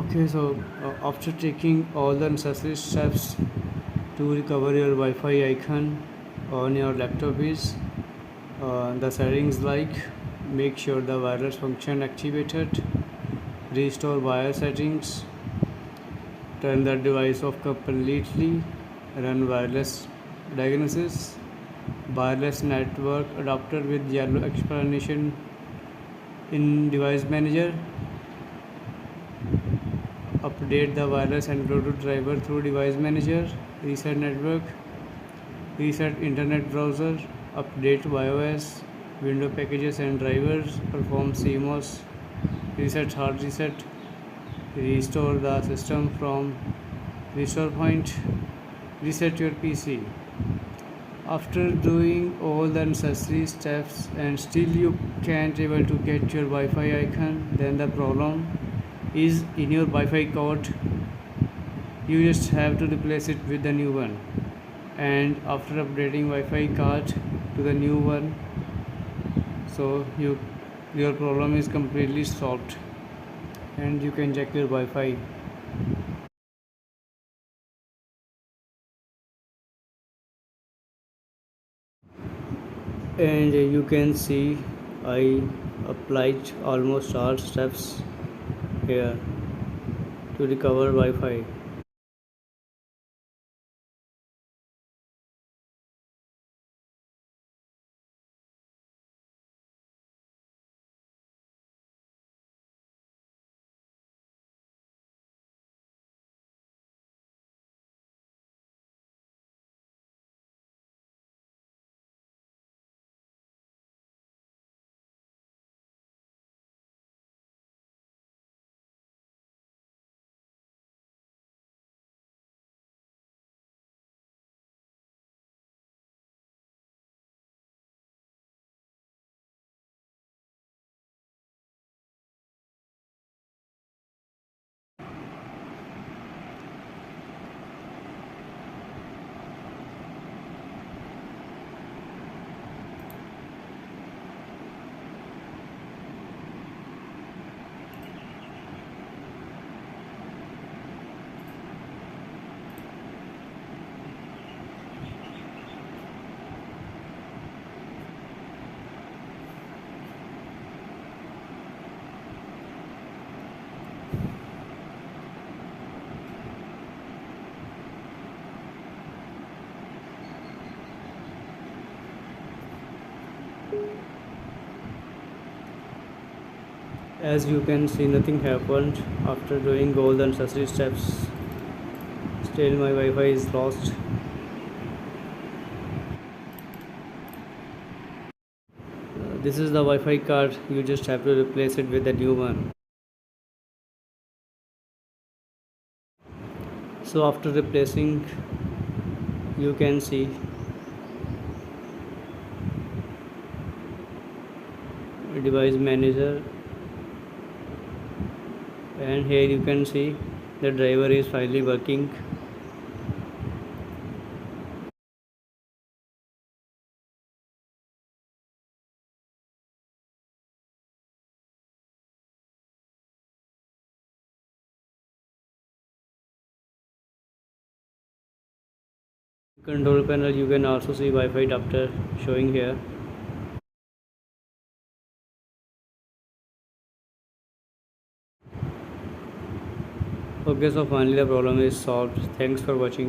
Okay, so after taking all the necessary steps to recover your Wi-Fi icon on your laptop is the settings, like make sure the wireless function activated, restore wire settings, turn the device off completely, run wireless diagnosis, wireless network adapter with yellow explanation in device manager, update the wireless and Bluetooth driver through device manager, reset network, reset internet browser, update BIOS, window packages and drivers, perform CMOS, reset hard reset, restore the system from restore point, reset your PC. After doing all the necessary steps and still you can't able to get your Wi-Fi icon, then the problem is in your Wi-Fi code. You just have to replace it with the new one, and after updating Wi-Fi card to the new one, so your problem is completely solved and you can check your Wi-Fi. And you can see I applied almost all steps here to recover Wi-Fi. As you can see, nothing happened after doing all the necessary steps. Still my Wi-Fi is lost. This is the Wi-Fi card, you just have to replace it with a new one. So after replacing, you can see device manager, and here you can see the driver is finally working. Control panel, you can also see Wi-Fi adapter showing here. Okay, so finally the problem is solved. Thanks for watching.